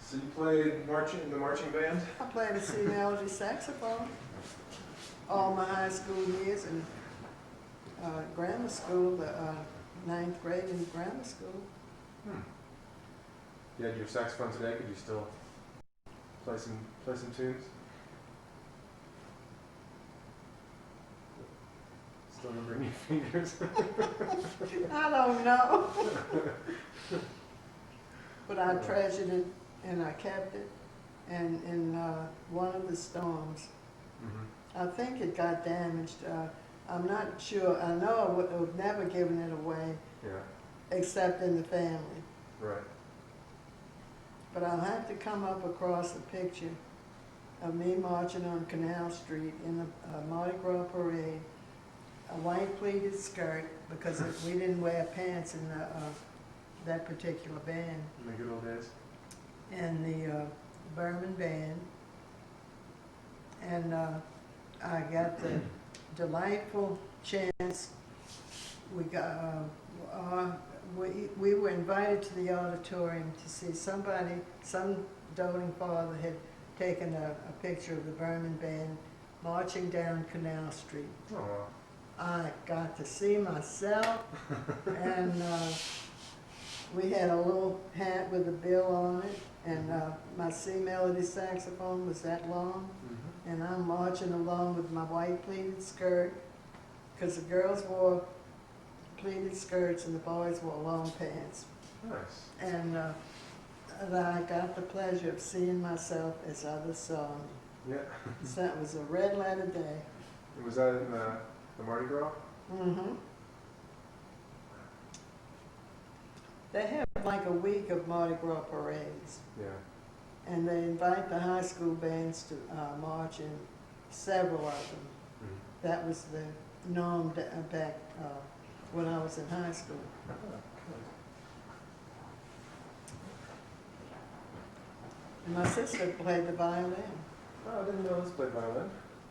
So you played marching in the marching band? I played a C melody saxophone all my high school years and grammar school, the ninth grade in grammar school. You had your saxophone today. Could you still play some tunes? Still remembering your fingers? I don't know. But I treasured it and I kept it. And in one of the storms, I think it got damaged. I'm not sure. I know I would have never given it away Yeah. except in the family. Right. But I'll have to come up across a picture of me marching on Canal Street in the Mardi Gras parade, a white pleated skirt, because we didn't wear pants in that particular band, In the good old days. and the Berman band. And I got the delightful chance. We were invited to the auditorium to see somebody, some doting father had taken a picture of the Berman band marching down Canal Street. Oh. I got to see myself, and we had a little hat with a bill on it, and my C melody saxophone was that long, and I'm marching along with my white pleated skirt, because the girls wore pleated skirts and the boys wore long pants. Nice. And I got the pleasure of seeing myself as others saw me. Yeah. So that was a red letter day. Was that in the Mardi Gras? Mm-hmm. They have like a week of Mardi Gras parades, Yeah. and they invite the high school bands to march in several of them. That was the norm back when I was in high school. Oh, good. And my sister played the violin. Oh, I didn't know this played violin.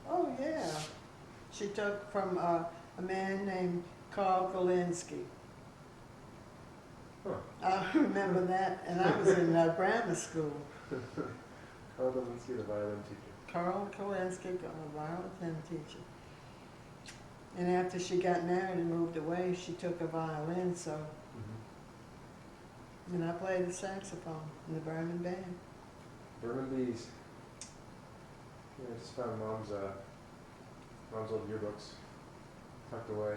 Oh yeah, she took from a man named Carl Kolinsky. Huh. I remember that, and I was in grammar school. Carl Dolinsky, the violin teacher. Carl Kolinsky, a violin teacher. And after she got married and moved away, she took a violin, so, and I played the saxophone in the Berman band. Berman Bees. Yeah, I just found mom's old yearbooks tucked away.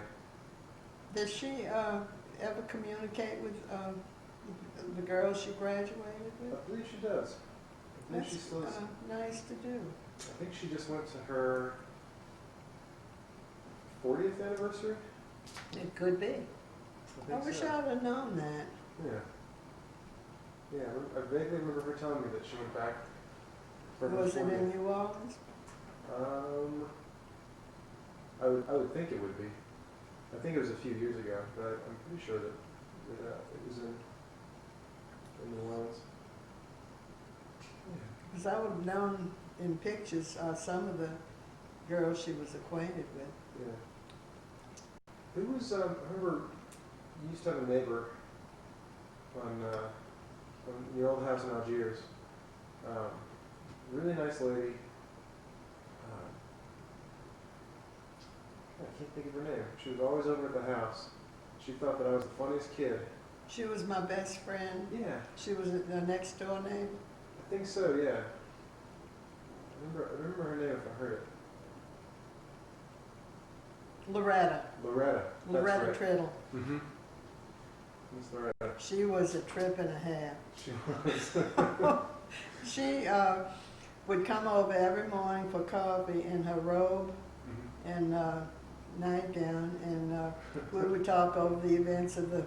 Does she ever communicate with the girls she graduated I with? believe she does. I believe That's she still is. nice to do. I think she just went to her 40th anniversary. It could be. I I think wish so. I would have known that. Yeah. Yeah, I vaguely remember her telling me that she went back for her Was it 40th. in New Orleans? I would think it would be. I think it was a few years ago, but I'm pretty sure that it was in New Orleans. Yeah. Because I would have known in pictures some of the girls she was acquainted with. Yeah. Who was, I remember you used to have a neighbor on your old house in Algiers. Really nice lady. I can't think of her name. She was always over at the house. She thought that I was the funniest kid. She was my best friend. Yeah, She was the next door neighbor. I think so, yeah. I remember her name if I heard it. Loretta. Loretta. Loretta That's right. Triddle. Mm-hmm. Miss Loretta. She was a trip and a half. She was. She would come over every morning for coffee in her robe and nightgown, and we would talk over the events of the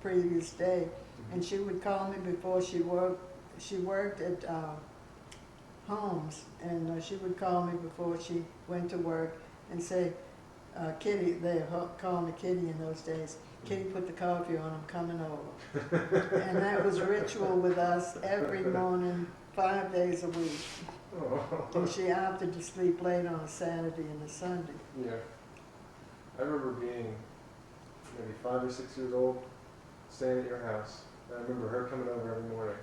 previous day. And she would call me before she worked. She worked at Homes, and she would call me before she went to work and say, Kitty, they called me Kitty in those days, Kitty, put the coffee on, I'm coming over. And that was ritual with us every morning, 5 days a week. Oh. And she opted to sleep late on a Saturday and a Sunday. Yeah. I remember being maybe 5 or 6 years old, staying at your house, I remember her coming over every morning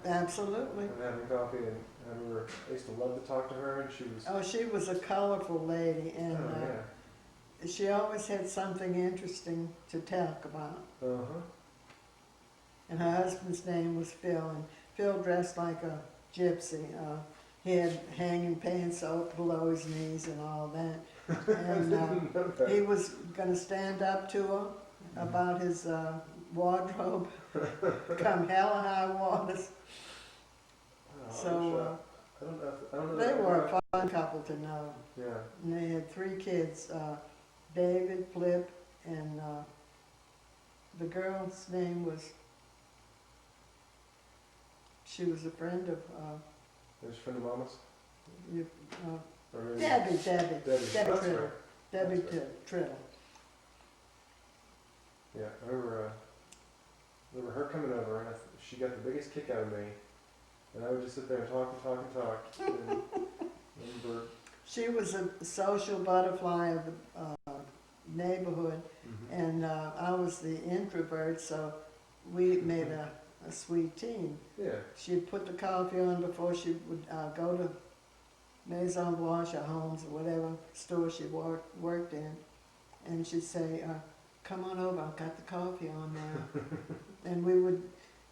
Absolutely. and having coffee, and I remember I used to love to talk to her, and she was, Oh, she was a colorful lady, and oh yeah, she always had something interesting to talk about. uh-huh, And her husband's name was Phil, and Phil dressed like a gypsy. He had hanging pants up below his knees and all that. And didn't know that. he was going to stand up to her about his wardrobe, come hell or high waters. Oh, I So wish I don't know. I don't know. they that I were got- a fun couple to know. Yeah. And they had 3 kids, David, Flip, and the girl's name was, she was a friend of There's a friend of Mama's. you, Or maybe- Debbie Debbie. That's Triddle. right. Debbie That's right. Triddle. Yeah, I remember her coming over, and she got the biggest kick out of me, and I would just sit there and talk and talk and talk. And I remember, She was a social butterfly of the neighborhood, and I was the introvert, so we made a sweet team. yeah, She'd put the coffee on before she would go to Maison Blanche or Holmes or whatever store she worked in, and she'd say, "Come on over, I've got the coffee on now." And we would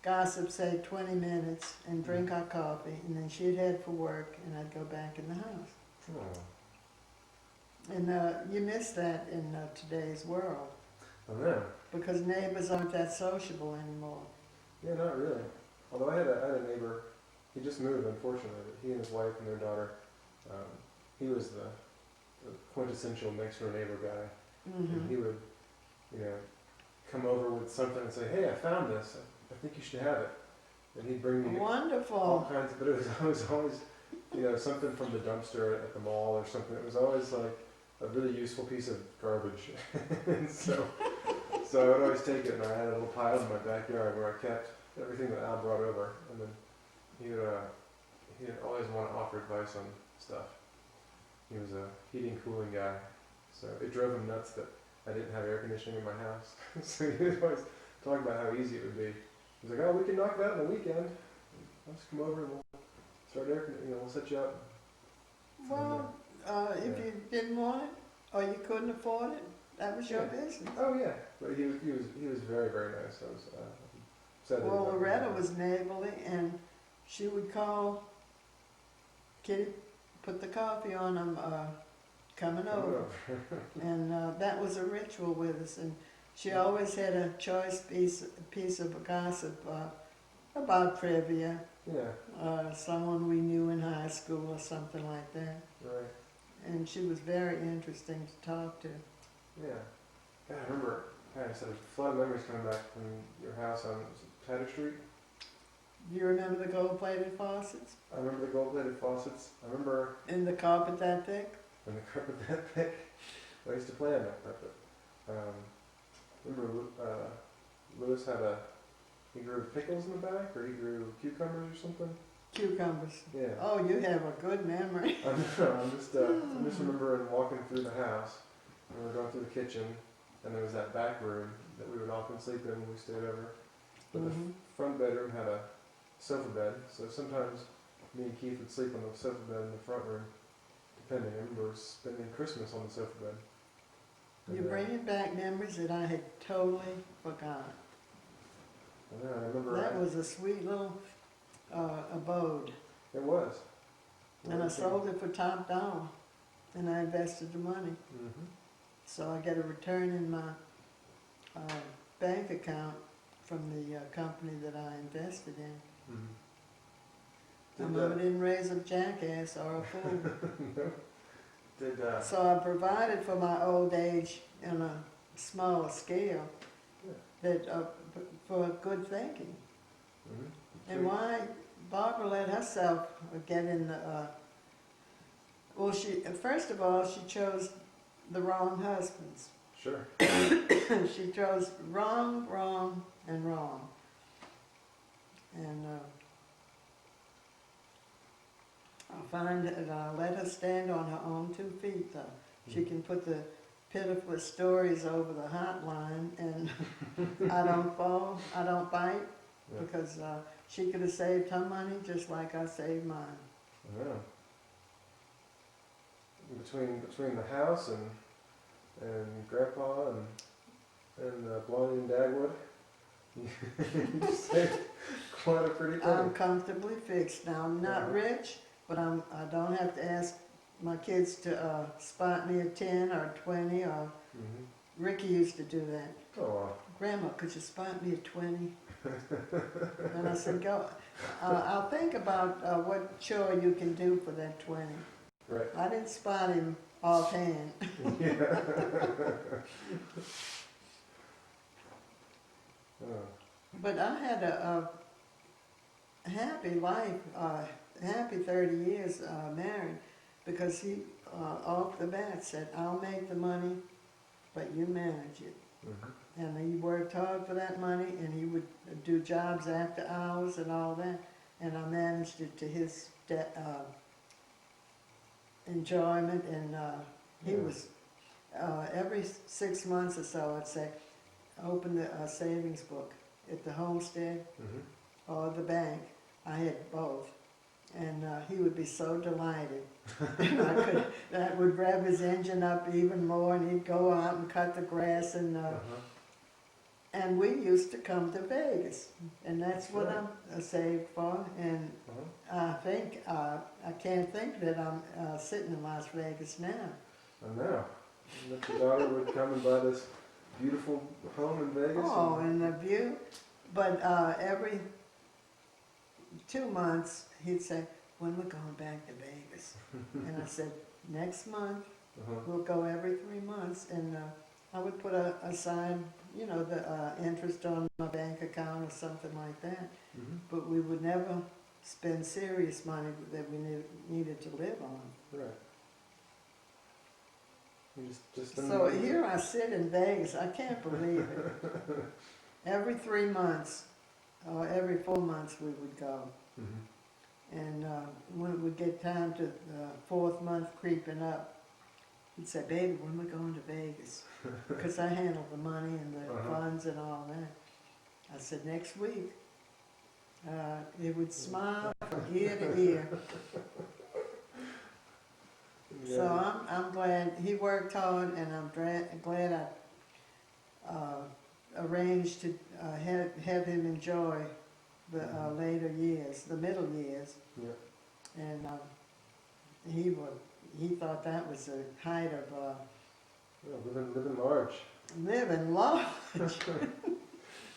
gossip, say 20 minutes, and drink our coffee, and then she'd head for work, and I'd go back in the house. oh, And you miss that in today's world, I don't know. because neighbors aren't that sociable anymore. Yeah, not really. Although I had a neighbor, he just moved, unfortunately, but he and his wife and their daughter, he was the quintessential next door neighbor guy. And he would, come over with something and say, "Hey, I found this. I think you should have it." And he'd bring me all Wonderful. kinds of, but it was always, something from the dumpster at the mall or something. It was always like a really useful piece of garbage. And so I would always take it, and I had a little pile in my backyard where I kept everything that Al brought over. And then he'd always want to offer advice on stuff. He was a heating, cooling guy, so it drove him nuts that I didn't have air conditioning in my house. So he would always talk about how easy it would be. He's like, "Oh, we can knock that in a weekend. I'll just come over and we'll start air conditioning. We'll set you up." Well, if Yeah. you didn't want it, or you couldn't afford it, that was your Yeah. business. Oh yeah, but he was very, very nice. I was sad that he Well, left. Loretta was neighborly, and she would call Kitty, put the coffee on, I'm coming over. And that was a ritual with us, and she always had a choice piece of gossip about trivia, Yeah, someone we knew in high school or something like that. right. And she was very interesting to talk to. Yeah. God, I remember, I said, a flood of memories coming back from your house on Tatter Street. Do you remember the gold-plated faucets I remember the gold-plated faucets. I remember and the carpet that thick? when the carpet that thick. I used to play on that carpet. Remember Lewis he grew pickles in the back, or he grew cucumbers or something? Cucumbers. Yeah. Oh, you have a good memory. I'm just remembering walking through the house, and we were going through the kitchen, and there was that back room that we would often sleep in when we stayed over. But the front bedroom had a sofa bed, so sometimes me and Keith would sleep on the sofa bed in the front room, depending. I remember spending Christmas on the sofa bed. And, You're bringing back memories that I had totally forgot. I remember That was a sweet little abode. it was. And I sold it for top dollar, and I invested the money. Mm-hmm. So I get a return in my bank account from the company that I invested in. Mm-hmm. My mother didn't raise a jackass or a fool. Did So I provided for my old age on a smaller scale, that for good thinking. mm-hmm. And why Barbara let herself get in the, well, first of all, she chose the wrong husbands. Sure. She chose wrong, and wrong. And I find that I let her stand on her own 2 feet, though. She can put the pitiful stories over the hotline, and I don't fall, I don't bite, Yeah. because she could have saved her money just like I saved mine. I know. Between the house and Grandpa and Blondie and Dagwood, you just saved quite a pretty penny. I'm comfortably fixed now. I'm not rich, but I don't have to ask my kids to spot me a 10 or 20 or Mm-hmm. Ricky used to do that. Oh, wow. Grandma, could you spot me a 20? And I said, go. I'll think about what chore you can do for that 20. Right. I didn't spot him offhand. Yeah. Oh. But I had a happy life, happy 30 years married, because he off the bat said, I'll make the money, but you manage it. Mm-hmm. And he worked hard for that money, and he would do jobs after hours and all that, and I managed it to his enjoyment, and he Yeah. was, every 6 months or so, I'd say, open the savings book at the homestead Mm-hmm. or the bank. I had both. And he would be so delighted. And that would rev his engine up even more, and he'd go out and cut the grass, and we used to come to Vegas, and that's what Right. I'm saved for. And Uh-huh. I think I can't think that I'm sitting in Las Vegas now. I know. And that your daughter would come and buy this beautiful home in Vegas. Oh, and the view. But every 2 months he'd say, "When we're going back to Vegas?" And I said, "Next month." Uh-huh. We'll go every 3 months, and I would put aside, the interest on my bank account or something like that. Mm-hmm. But we would never spend serious money that we needed to live on. Right. You just So here I sit in Vegas. I can't believe it. Every 3 months, or every 4 months, we would go. Mm-hmm. And when it would get time to the 4th month creeping up, he'd say, "Baby, when we going to Vegas?" Because I handled the money and the Uh-huh. funds and all that. I said, "Next week." He would smile from ear to ear. Yeah. So I'm glad he worked hard, and I'm glad I arranged to have him enjoy the later years, the middle years. Yeah. And he thought that was the height of Yeah, living large. living large.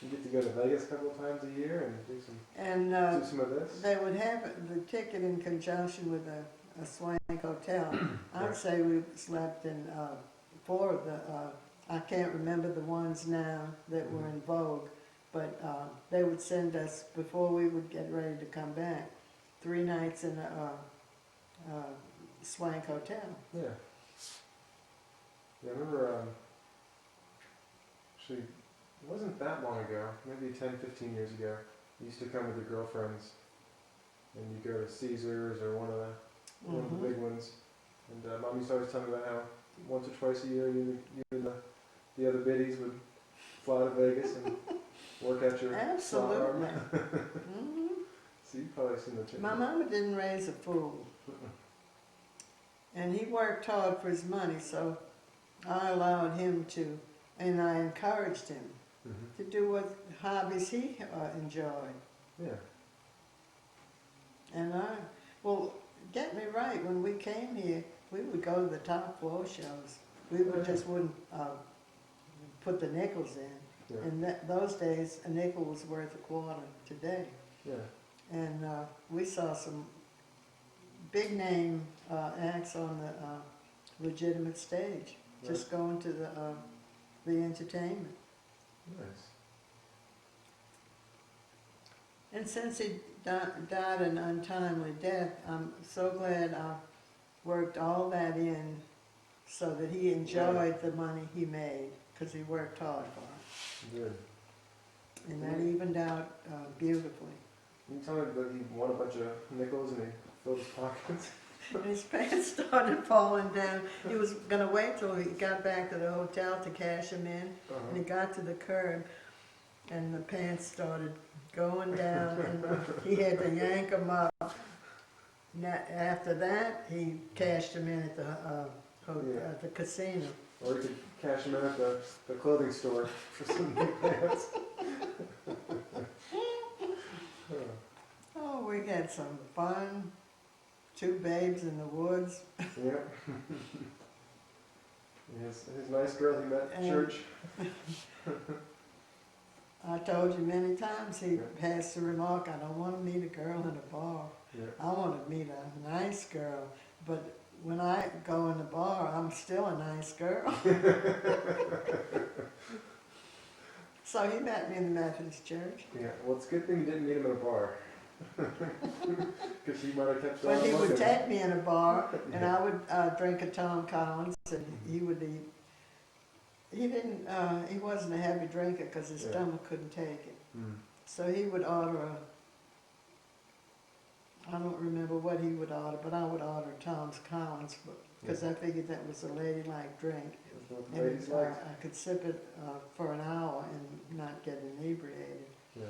You get to go to Vegas a couple of times a year and do And some of this. they would have the ticket in conjunction with a swank hotel. I'd Right. say we slept in 4 of the, I can't remember the ones now that were in vogue, but they would send us, before we would get ready to come back, 3 nights in a swank hotel. Yeah. Yeah, I remember, actually, it wasn't that long ago, maybe 10, 15 years ago. You used to come with your girlfriends, and you go to Caesars or one of the big ones. And Mom used to always tell me about how once or twice a year you and the other biddies would fly to Vegas and work out your Absolutely. slot arm. Mhm. So you've probably seen the My mama didn't raise a fool. And he worked hard for his money, so I allowed him to, and I encouraged him Mm-hmm. to do what hobbies he enjoyed. Yeah. And well, get me right, when we came here, we would go to the top floor shows. We would just wouldn't put the nickels in. Yeah. In those days, a nickel was worth a quarter today. Yeah. And we saw some big name acts on the legitimate stage, just going to the entertainment. Nice. And since he died an untimely death, I'm so glad I worked all that in so that he enjoyed the money he made, because he worked hard for it. Good. And that evened out beautifully. You tell me that he won a bunch of nickels and he filled his pockets? And his pants started falling down. He was going to wait till he got back to the hotel to cash them in. And he got to the curb, and the pants started going down, and he had to yank them up. Now, after that, he cashed them in at Yeah. the casino. Or you could cash them in at the clothing store for some new pants. Oh, we had some fun. 2 babes in the woods. Yeah. His nice girl he met at And- church. I told you many times he Yeah. has the remark, I don't want to meet a girl in a bar. Yeah. I want to meet a nice girl. But when I go in the bar, I'm still a nice girl. So he met me in the Methodist church. Yeah. Well, it's a good thing you didn't meet him in a bar. Because he might have kept on But he would looking. take me in a bar, and I would drink a Tom Collins, and he would eat. He didn't. He wasn't a heavy drinker because his Yeah. stomach couldn't take it. Mm. So he would order a. I don't remember what he would order, but I would order Tom's Collins because I figured that was a ladylike drink, That's what the and ladies like. I could sip it for an hour and not get inebriated. Yeah.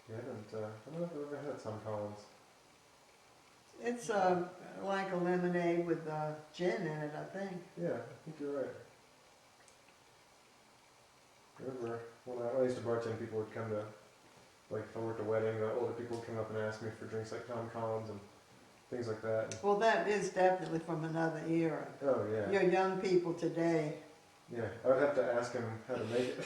Yeah, I don't know if I've ever had Tom Collins. It's like a lemonade with gin in it, I think. Yeah, I think you're right. I remember when I used to bartend, people would come to, like if I worked a wedding, the older people would come up and ask me for drinks like Tom Collins and things like that. Well, that is definitely from another era. Oh yeah. Your young people today, Yeah, I would have to ask him how to make it.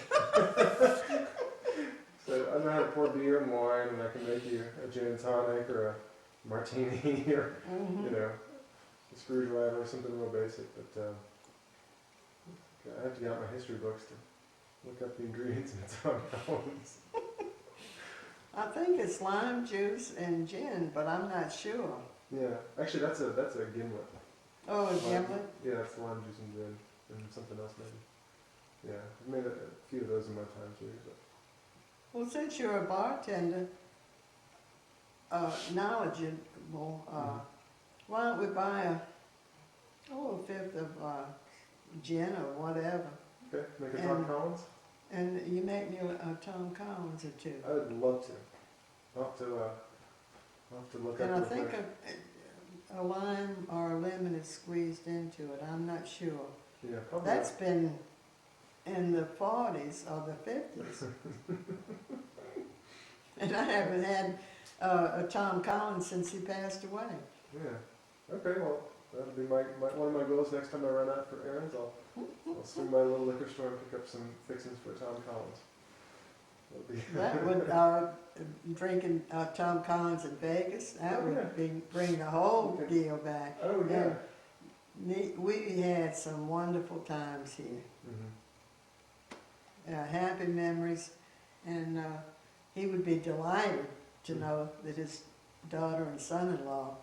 So I know how to pour beer and wine, and I can make you a gin and tonic or a martini or you know, a screwdriver or something real basic. But I have to get out my history books to look up the ingredients in Tom Collins. I think it's lime juice and gin, but I'm not sure. Yeah, actually that's a gimlet. Oh, a Lime- gimlet? Yeah, that's lime juice and gin and something else maybe. Yeah, I've made a few of those in my time too. But. Well, since you're a bartender, knowledgeable, why don't we buy a fifth of gin or whatever, Okay, make a Tom And- Collins? and you make me a Tom Collins or 2. I would love to. I'll have to look And up I real think quick. a lime or a lemon is squeezed into it. I'm not sure. Yeah, probably. That's been in the 40s or the 50s. And I haven't had a Tom Collins since he passed away. Yeah. Okay, well, that'll be one of my goals next time I run out for errands. I'll swing by a little liquor store and pick up some fixings for Tom Collins. That would, drinking Tom Collins in Vegas, that Oh, would yeah. bring the whole Okay. deal back. Oh yeah. We had some wonderful times here. Mm-hmm. Happy memories, and he would be delighted to know that his daughter and son-in-law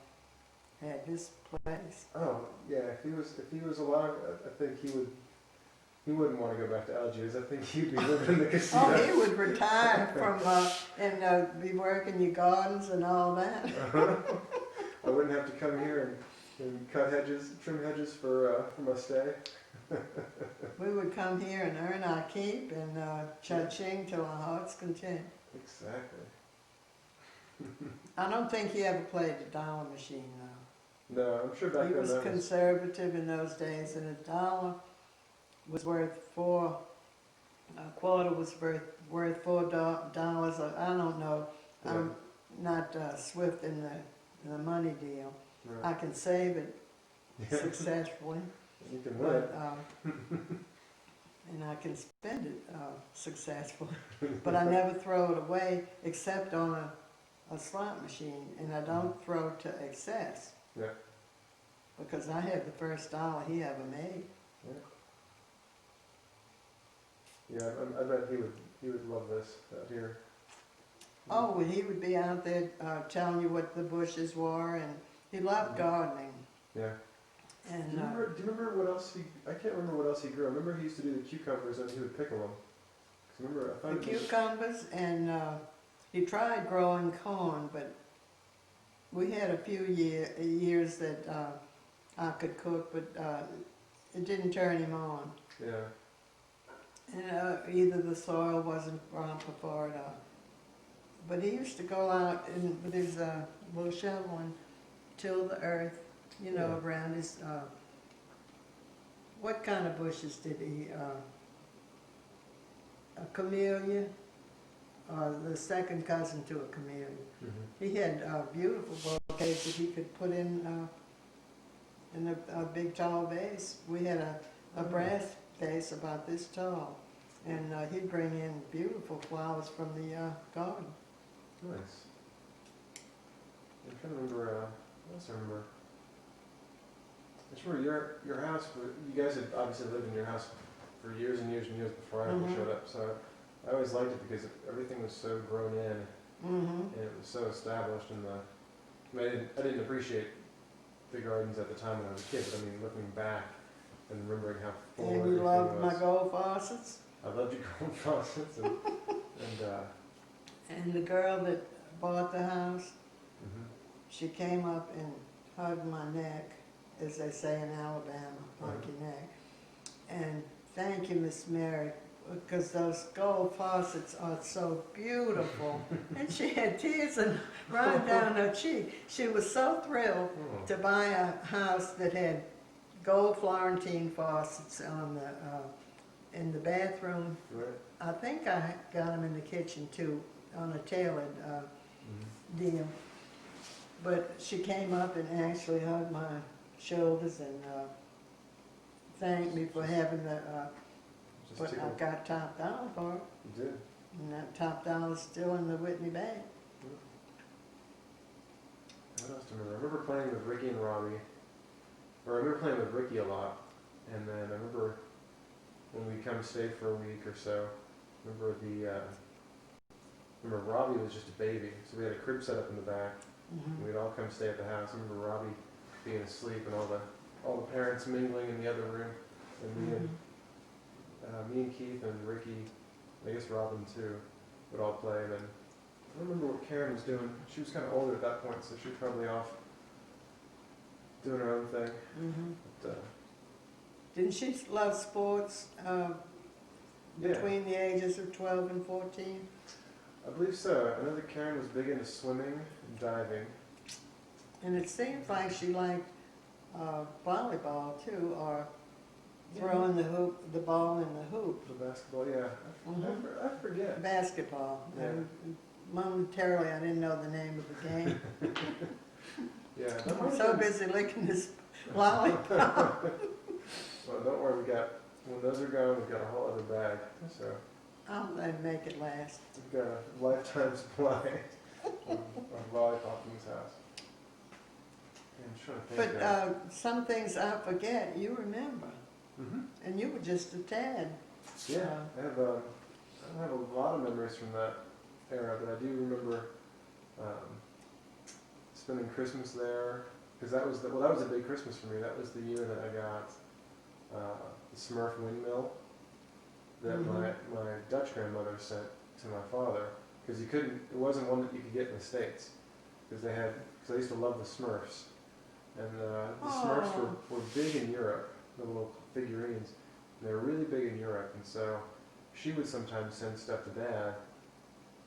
had this place. Oh yeah. If he was alive, I think he wouldn't want to go back to Algiers. I think he'd be living in the casino. Oh, he would retire from and be working your gardens and all that. I wouldn't have to come here and cut hedges, trim hedges for my stay. We would come here and earn our keep and cha-ching to our heart's content. Exactly. I don't think he ever played the dollar machine though. No, I'm sure back He then was that was. conservative in those days, and a dollar was worth a quarter was worth $4. Or, I don't know. Yeah. I'm not swift in the money deal. I Right. can save it Yeah. successfully, You can win it. but and I can spend it successfully. But I never throw it away except on a slot machine, and I don't throw to excess. Yeah. Because I have the first dollar he ever made. Yeah, I bet he would love this out here. Oh, and he would be out there telling you what the bushes were, and he loved gardening. Yeah. And Do you remember what else I can't remember what else he grew. I remember he used to do the cucumbers and he would pickle them. 'Cause remember, I the found it was- cucumbers, and he tried growing corn, but we had a few years that I could cook, but it didn't turn him on. Yeah. And either the soil wasn't proper for it, but he used to go out and with his little shovel and till the earth, you know, Yeah. around his. What kind of bushes did he? A camellia, or the second cousin to a camellia. Mm-hmm. He had beautiful bouquets that he could put in a big tall vase. We had a brass vase about this tall, and he'd bring in beautiful flowers from the garden. Nice. I'm trying to remember, what else I remember? I just remember your house, you guys had obviously lived in your house for years and years and years before I ever Mhm. showed up, so I always liked it because everything was so grown in Mm-hmm. and it was so established in the, I mean, I didn't appreciate the gardens at the time when I was a kid, but I mean, looking back and remembering how full And you everything loved was. my gold faucets. I loved your gold faucets and And the girl that bought the house, mhm. she came up and hugged my neck, as they say in Alabama, hug your neck. And thank you, Miss Mary, because those gold faucets are so beautiful. And she had tears running down her cheek. She was so thrilled Oh, to buy a house that had gold Florentine faucets on the in the bathroom. right. I think I got them in the kitchen too, on a tailored Mhm. deal. But she came up and actually hugged my shoulders and thanked me for having the. Just But I tickled. got top dollar for it, You did. and that top dollar's still in the Whitney bag. What else do I remember? I remember playing with Ricky and Robbie, or I remember playing with Ricky a lot, and then I remember when we come stay for a week or so. Remember Robbie was just a baby, so we had a crib set up in the back, and we'd all come stay at the house. I remember Robbie being asleep and all the parents mingling in the other room, and me and Keith and Ricky, I guess Robin too, would all play. And then I don't remember what Karen was doing. She was kind of older at that point, so she was probably off doing her own thing. Mhm. But, Didn't she love sports yeah, between the ages of 12 and 14? I believe so. I know that Karen was big into swimming and diving. And it seems like she liked volleyball too, or throwing the ball in the hoop. The basketball, yeah. Mhm. I forget. Basketball. Yeah. And momentarily, I didn't know the name of the game. Yeah. that might I'm have so been- busy licking this lollipop. Well, don't worry. When those are gone, we've got a whole other bag. So I'm going to make it last. we've got a lifetime supply of lollipop in this house. Yeah, I'm trying to think. But some things I forget, you remember. Mhm. And you were just a tad. Yeah, I don't have a lot of memories from that era, but I do remember spending Christmas there because that was that was a big Christmas for me. That was the year that I got the Smurf windmill that Mhm. my Dutch grandmother sent to my father because it wasn't one that you could get in the States because I used to love the Smurfs, and the Smurfs were big in Europe, the little figurines. They were really big in Europe, and so she would sometimes send stuff to Dad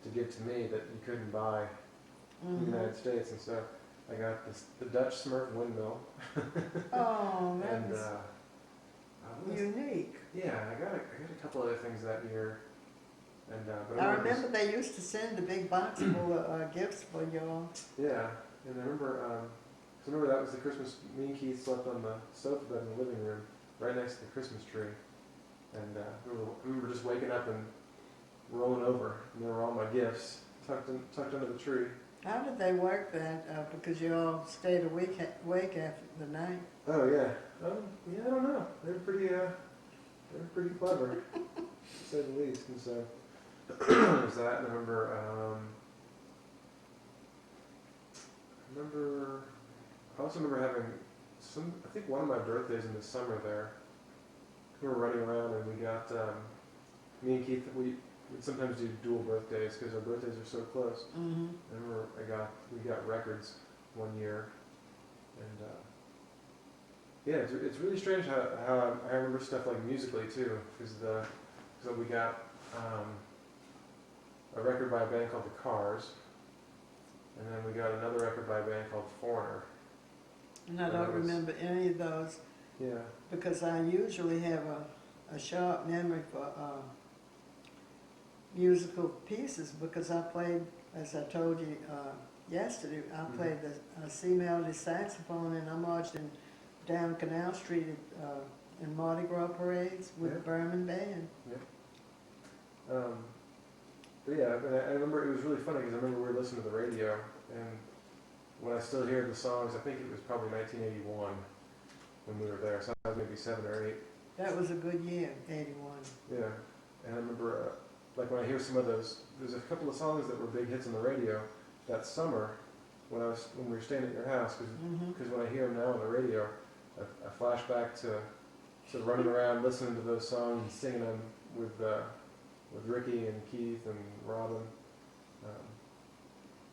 to give to me that you couldn't buy in the United States, and so I got the Dutch Smurf windmill, Oh, that and was what else? unique. Yeah, I got a couple other things that year, and but I remember remember they used to send a big box full of gifts for y'all. yeah, and I remember, 'cause I remember that was the Christmas. Me and Keith slept on the sofa bed in the living room, right next to the Christmas tree, and I remember just waking up and rolling over, and there were all my gifts tucked under the tree. How did they work that? Because you all stayed awake after the night. Oh yeah, yeah, I don't know. They're pretty clever, to say the least. And so there's that. And I also remember having I think one of my birthdays in the summer there. We were running around and we got, me and Keith, we'd sometimes do dual birthdays because our birthdays are so close. Mm-hmm. I remember we got records one year, and yeah, it's really strange how I remember stuff like musically too, because So we got a record by a band called The Cars, and then we got another record by a band called Foreigner. And I And don't that was- remember any of those Yeah. because I usually have a sharp memory for musical pieces because I played, as I told you yesterday, I played the C melody saxophone and I marched down Canal Street in Mardi Gras parades with the Berman Band. But yeah, I remember it was really funny because I remember we were listening to the radio, and when I still hear the songs, I think it was probably 1981 when we were there, so I was maybe 7 or 8. That was a good year, 81. Yeah, and I remember, like when I hear some of those, there's a couple of songs that were big hits on the radio that summer when we were staying at your house, because when I hear them now on the radio, I flash back to sort of running around listening to those songs and singing them with Ricky and Keith and Robin.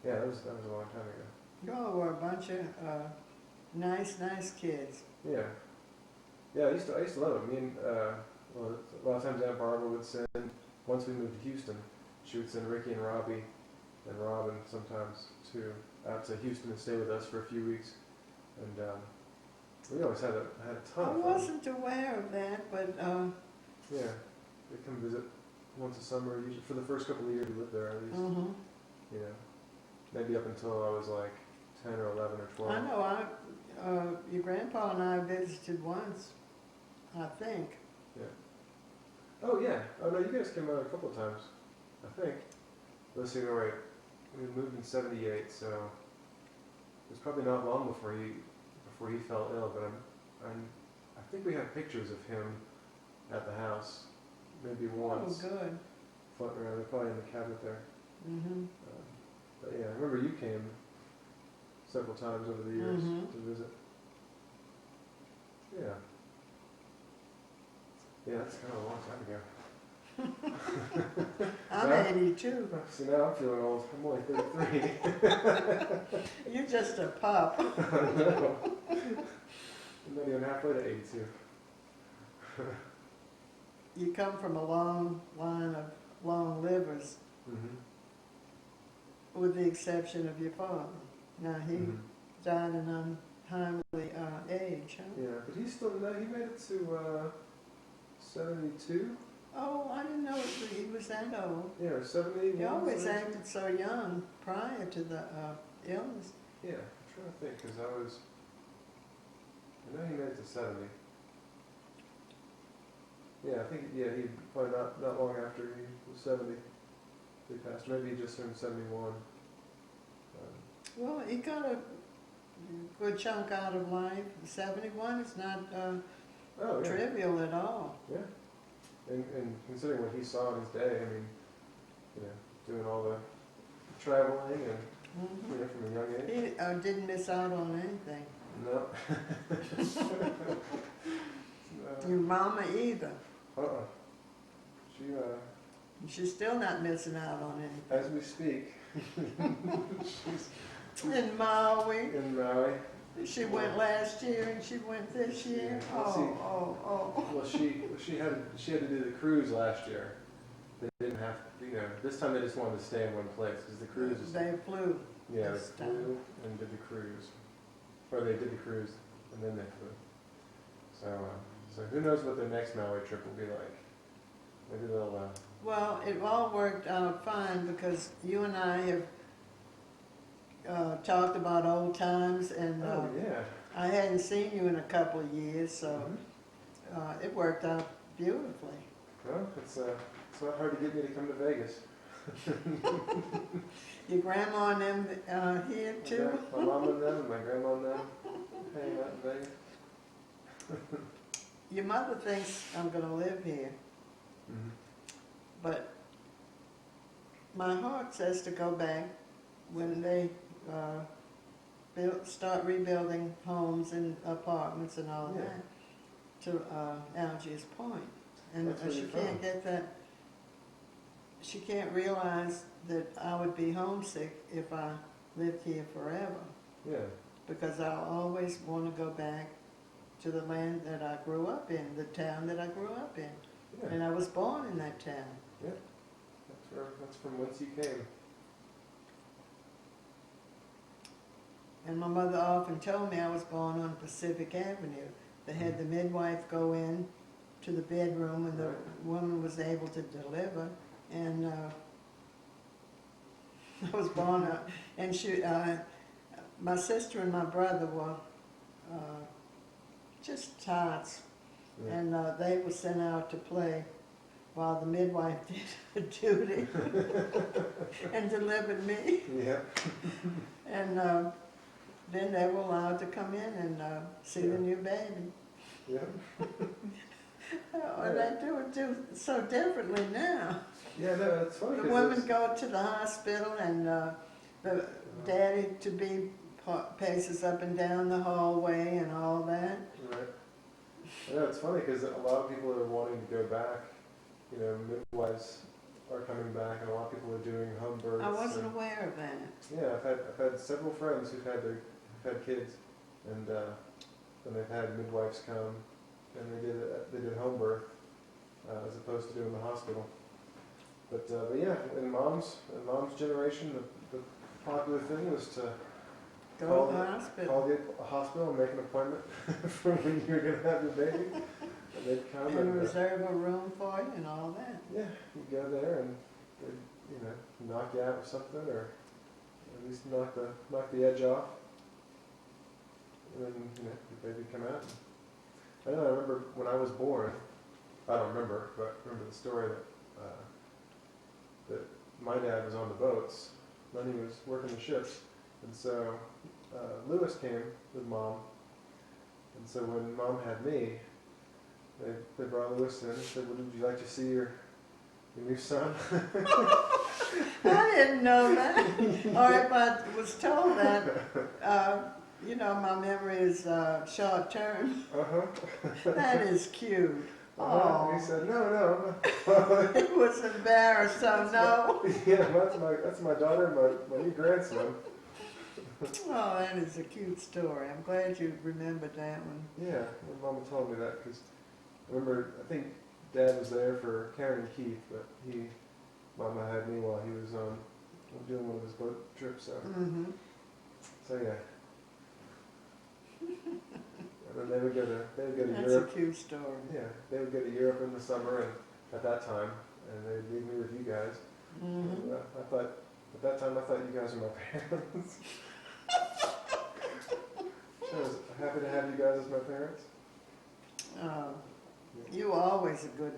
Yeah, that was a long time ago. You all were a bunch of nice kids. Yeah, yeah. I used to love it. Me and well, a lot of times Aunt Barbara would send. Once we moved to Houston, she would send Ricky and Robbie and Robin sometimes out to Houston and stay with us for a few weeks, and we always had a ton I of fun. wasn't aware of that, but Yeah, they come visit once a summer, usually for the first couple of years we lived there at least. You know, maybe up until I was like 10 or 11 or 12. I know your grandpa and I visited once, I think. Oh yeah. Oh no, you guys came out a couple of times, I think. Let's see. No wait. We moved in '78, so it was probably not long before he fell ill. But I think we have pictures of him at the house, maybe once. Oh, good. Floating around. They're probably in the cabinet there. But yeah, I remember you came several times over the years to visit. Yeah. Yeah, that's kind of a long time ago. I'm Yeah. 82. See, now I'm feeling old. I'm only 33. You're just a pup. I know. I'm not even halfway to 82. You come from a long line of long livers, with the exception of your father. Now, he died in an untimely age, huh? Yeah, but he's still, he made it to 72? Oh, I didn't know he was that old. Yeah, or 71. He always 72? acted so young prior to the illness. Yeah, I'm trying to think, because I know he made it to 70. Yeah, I think, he probably not long after he was 70, he passed. Maybe he just turned 71. Well, he got a good chunk out of life. 71 is not Oh, yeah. trivial at all. Yeah. And considering what he saw in his day, I mean, doing all the traveling and, from a young age. He didn't miss out on anything. No. Your mama either. She's still not missing out on anything. As we speak, she's In Maui. in Maui. She went last year and she went this year. Yeah, well, see- Oh. Well, she had to do the cruise last year. They didn't have, this time they just wanted to stay in one place because the cruise is. They flew. Yeah, they this flew time. and did the cruise, or they did the cruise and then they flew. So who knows what their next Maui trip will be like? Maybe they'll. Well, it all worked out fine because you and I have talked about old times, and Oh yeah. I hadn't seen you in a couple of years, so it worked out beautifully. Well, it's not hard to get me to come to Vegas. Your grandma and them here too? My mom and them, and my grandma and them, hanging out in Vegas. Your mother thinks I'm going to live here, but my heart says to go back when they start rebuilding homes and apartments and all Yeah. that to Algiers Point. And That's where she you're can't from. get that, she can't realize that I would be homesick if I lived here forever, Yeah. because I'll always want to go back to the land that I grew up in, the town that I grew up in. Yeah. And I was born in that town. That's from whence you came. And my mother often told me I was born on Pacific Avenue. They had the midwife go in to the bedroom when the Right. woman was able to deliver, and I was born. And my sister and my brother were just tots, Yeah. and they were sent out to play while the midwife did her duty and delivered me. Yeah. And then they were allowed to come in and see the new baby. Yeah. And they do it so differently now. Yeah, no, it's funny. The 'Cause women it's- go to the hospital, and the daddy to be paces up and down the hallway and all that. Right. I know it's funny because a lot of people are wanting to go back. You know, midwives are coming back, and a lot of people are doing home births. I wasn't and- aware of that. Yeah, I've had several friends who've had kids, and then they've had midwives come, and they did home birth as opposed to doing the hospital. But yeah, in mom's generation, the popular thing was to Go to the hospital. call the hospital and make an appointment for when you're gonna have your baby, and they'd come And reserve a room for you and all that. yeah, you go there and they'd knock you out with something, or at least knock the edge off, and then the baby come out. I know. I remember when I was born. I don't remember, but I remember the story that my dad was on the boats. Then he was working the ships, and so Lewis came with mom. And so when mom had me, they brought Lewis in and said, "Would you like to see your new son?" I didn't know that. Or if I was told that, my memory is short term. That is cute. And he said, "No." He was embarrassed, so no. Yeah, that's my daughter and my new grandson. Oh, that is a cute story. I'm glad you remembered that one. Yeah, my mama told me that because I remember, I think Dad was there for Karen and Keith, but Mama had me while he was doing one of his boat trips. So, Mm-hmm. so yeah. And then they would go to That's Europe. a cute story. Yeah, they would go to Europe in the summer, and at that time, and they would leave me with you guys. Mm-hmm. And, I thought at that time you guys were my parents. I was happy to have you guys as my parents. You were always a good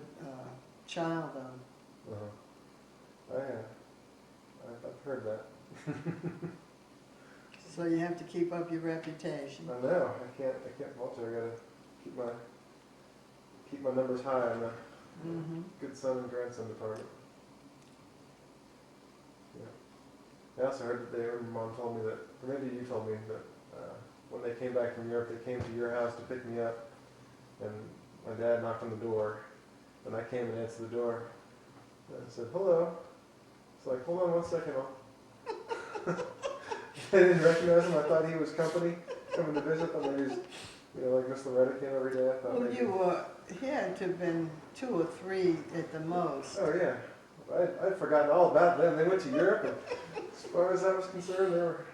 child, though. I've heard that. So you have to keep up your reputation. I know. I can't falter. I gotta keep my numbers high in the Mm-hmm. good son and grandson department. Yeah. I also heard that Mom told me that, or maybe you told me that when they came back from Europe, they came to your house to pick me up, and my dad knocked on the door, and I came and answered the door, and I said, "Hello." It's like, "Hold on 1 second, I didn't recognize him. I thought he was company coming to visit. I mean, he's, like Miss Loretta came every day. I thought Well, maybe. he had to have been 2 or 3 at the most. Oh yeah, I'd forgotten all about them. They went to Europe, and as far as I was concerned, they were.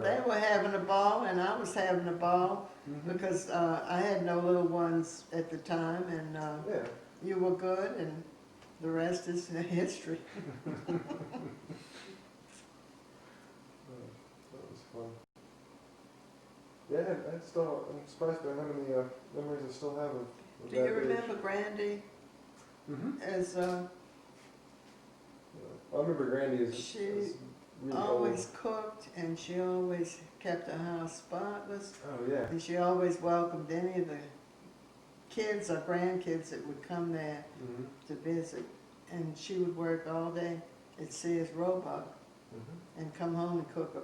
They were having a ball, and I was having a ball because I had no little ones at the time, and Yeah. you were good, and the rest is history. That was fun. Yeah, I'm surprised by how many memories I still have of Do you that age. remember Grandy as I remember Grandy as She as really always cooked, and she always kept the house spotless, old. Oh yeah. and she always welcomed any of the kids or grandkids that would come there Mhm. to visit. And she would work all day at Sears Roebuck Mhm. and come home and cook a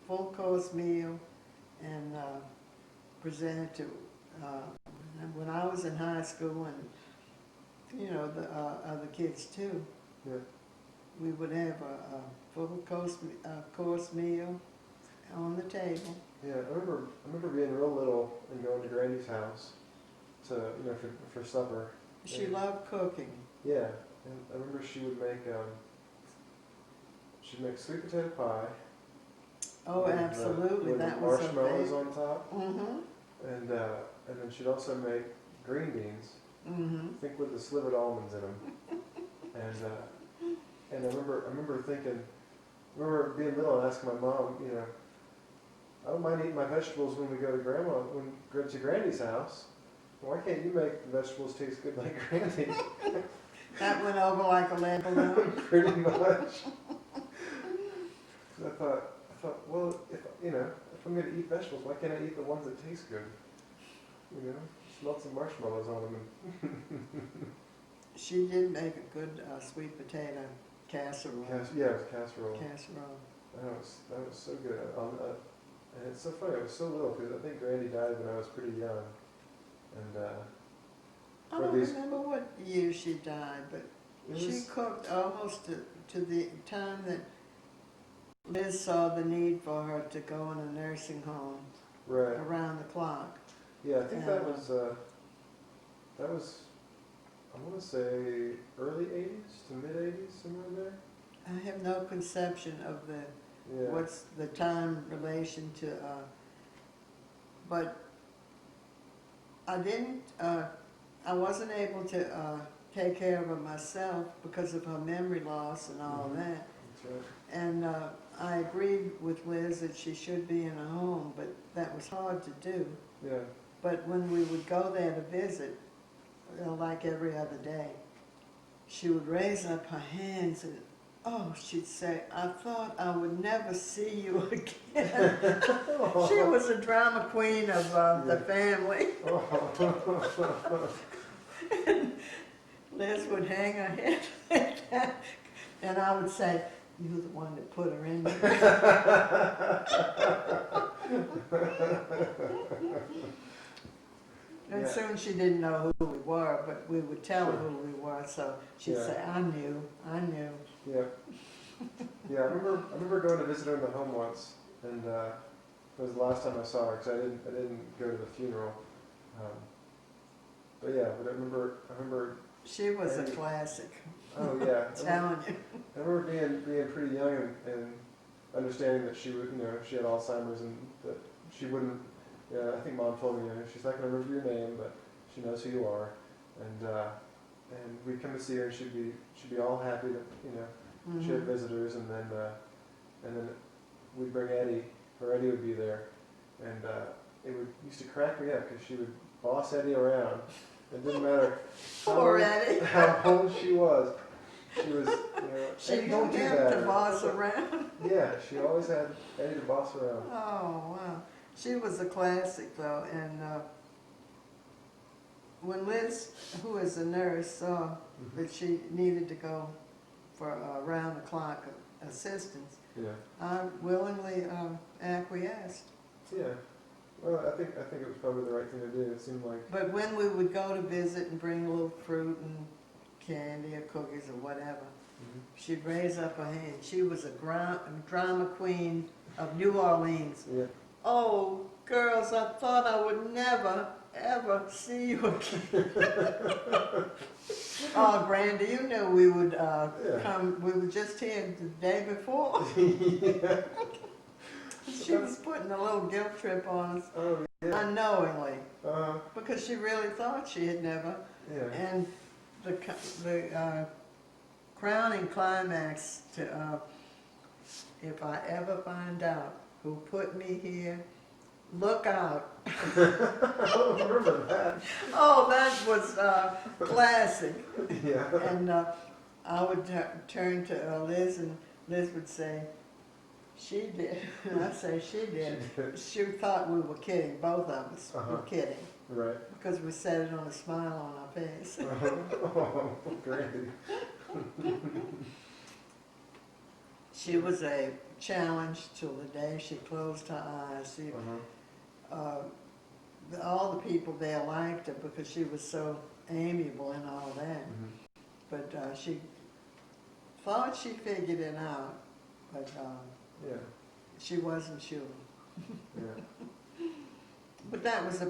full course meal and present it to, when I was in high school, and the other kids too. Yeah. We would have a full course meal on the table. Yeah, I remember being real little and going to Grandy's house to for supper, She And- loved cooking. Yeah, and I remember she'd make sweet potato pie. Oh, with, absolutely, with that was her marshmallows favorite. on top, Mm-hmm, and then she'd also make green beans. mm-hmm. I think with the slivered almonds in them. And I remember thinking, I remember being little and asking my mom, you know, I don't mind eating my vegetables when we go to Grandy's house. Why can't you make the vegetables taste good like Grandy? That went over like a lead balloon. Pretty much. 'Cause I thought, well, if I'm gonna eat vegetables, why can't I eat the ones that taste good? You know, just melt some marshmallows on them. She did make a good sweet potato casserole. Yeah, it was casserole. Casserole. That was so good. And it's so funny. I was so little because I think Grandy died when I was pretty young. And I Or don't these- remember what year she died, but it she was, cooked almost to the time that Liz saw the need for her to go in a nursing home right. around the clock. Yeah, I think that Yeah. was I want to say early '80s to mid '80s, somewhere in there. I have no conception of Yeah. what's the time relation to, but I wasn't able to take care of her myself because of her memory loss and all Mhm. that. That's right. And I agreed with Liz that she should be in a home, but that was hard to do. Yeah. But when we would go there to visit, like every other day, she would raise up her hands and, oh, she'd say, I thought I would never see you again. She was a drama queen of the family. Liz would hang her head like that, and I would say, you're the one that put her in there. And Yeah. soon she didn't know who we were, but we would tell her Sure. who we were, so she'd Yeah. say, I knew. Yeah. Yeah, I remember going to visit her in the home once, and it was the last time I saw her because I didn't go to the funeral. But I remember. She was a And- classic, Oh yeah. I'm telling you. I remember being pretty young and understanding that she would, she had Alzheimer's and that she wouldn't. Yeah, I think Mom told me, she's not going to remember your name, but she knows who you are, and we'd come to see her, and she'd be all happy that she had Mhm. visitors, and then we'd bring Eddie, or Eddie would be there, and used to crack me up because she would boss Eddie around. It didn't matter Poor Eddie. how old she was. She was, She Eddie, don't knew do him that. to boss around. Yeah, she always had Eddie to boss around. Oh, wow. She was a classic, though, and when Liz, who is a nurse, saw that she needed to go for round-the-clock assistance, Yeah, I willingly acquiesced. yeah. Well, I think it was probably the right thing to do. It seemed like. But when we would go to visit and bring a little fruit and candy or cookies or whatever, she'd raise up her hand. She was a drama queen of New Orleans. Yeah. Oh, girls, I thought I would never, ever see you again. Oh, Grandy, you knew we would come. We were just here the day before. Yeah. She was putting a little guilt trip on us Oh yeah. unknowingly Uh, because she really thought she had never. yeah. And the crowning climax to if I ever find out who put me here, look out. I don't remember that. Oh, that was classic. Yeah. And I would turn to Liz, and Liz would say, she did. And I'd say, she did. She thought we were kidding. Both of us were kidding. Right. Because we said it on a smile on our face. Oh, Grandy. She was a challenge till the day she closed her eyes. She, all the people there liked her because she was so amiable and all that. But she thought she figured it out, but Yeah. she wasn't sure. Yeah. But that was the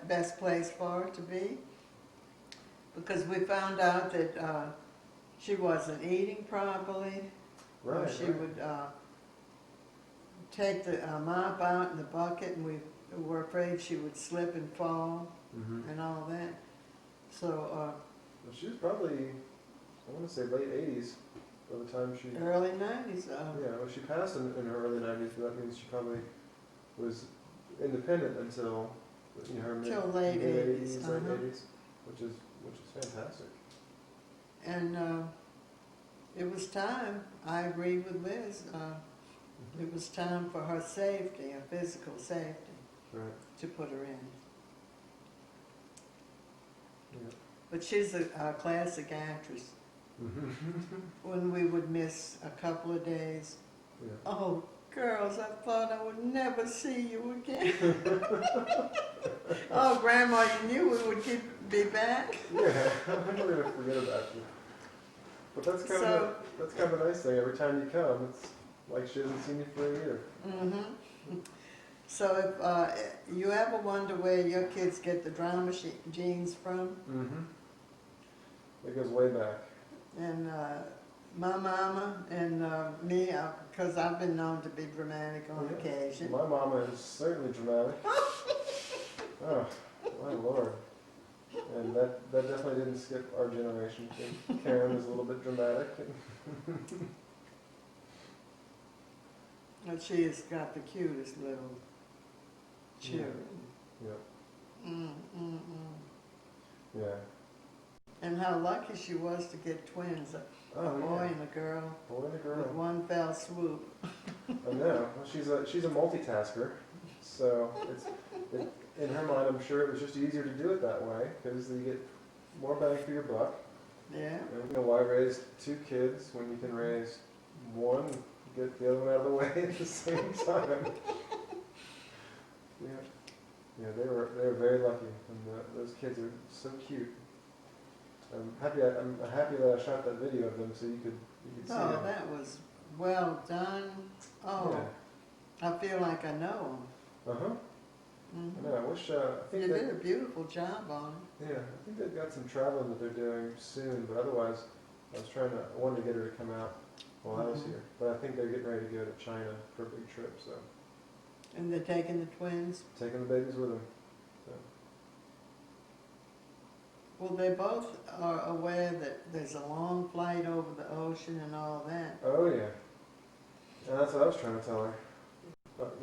best place for her to be. because we found out that she wasn't eating properly. Or Right. she right. would take the mop out in the bucket, and we were afraid she would slip and fall Mm-hmm. and all that. So Well, she was probably, I want to say late 80s by the time she. early 90s. Yeah, well, she passed in her early 90s, but that means she probably was independent until her Till late 80s, late uh-huh. 80s, which is fantastic. And it was time. I agree with Liz. It was time for her safety, her physical safety, Right. to put her in. Yeah. But she's a classic actress. Mm-hmm. When we would miss a couple of days, Yeah. oh, girls, I thought I would never see you again. Oh, Grandma, you knew we would be back. Yeah, I'm never gonna forget about you. But that's kind of a nice thing. Every time you come, it's like she hasn't seen you for a year. Mm-hmm. So if you ever wonder where your kids get the drama genes from, Mm-hmm. It goes way back. and my mama and me, because I've been known to be dramatic on Yeah. occasion. My mama is certainly dramatic. Oh, my lord. And that definitely didn't skip our generation. I think Karen is a little bit dramatic. And she has got the cutest little children. Yeah. Mm, mm, mm. Yeah. And how lucky she was to get twins, a Oh, boy yeah. and a girl, Boy and a with girl. one fell swoop. I know. Well, she's a multitasker, so in her mind, I'm sure it was just easier to do it that way because you get more bang for your buck. Yeah. And, why raise two kids when you can raise one, and get the other one out of the way at the same time? Yeah. Yeah, they were very lucky, and those kids are so cute. I'm happy that I shot that video of them so you could see Oh, them. that was well done. Oh, I feel like I know Yeah. Uh-huh. them. I know. I wish. I think You that. did a beautiful job on Yeah, I think they've got some traveling that they're doing soon, but otherwise, I wanted to get her to come out while I was Mhm. here. But I think they're getting ready to go to China for a big trip, so it. And they're taking the twins. taking the babies with them. So. Well, they both are aware that there's a long flight over the ocean and all that. Oh yeah, and that's what I was trying to tell her.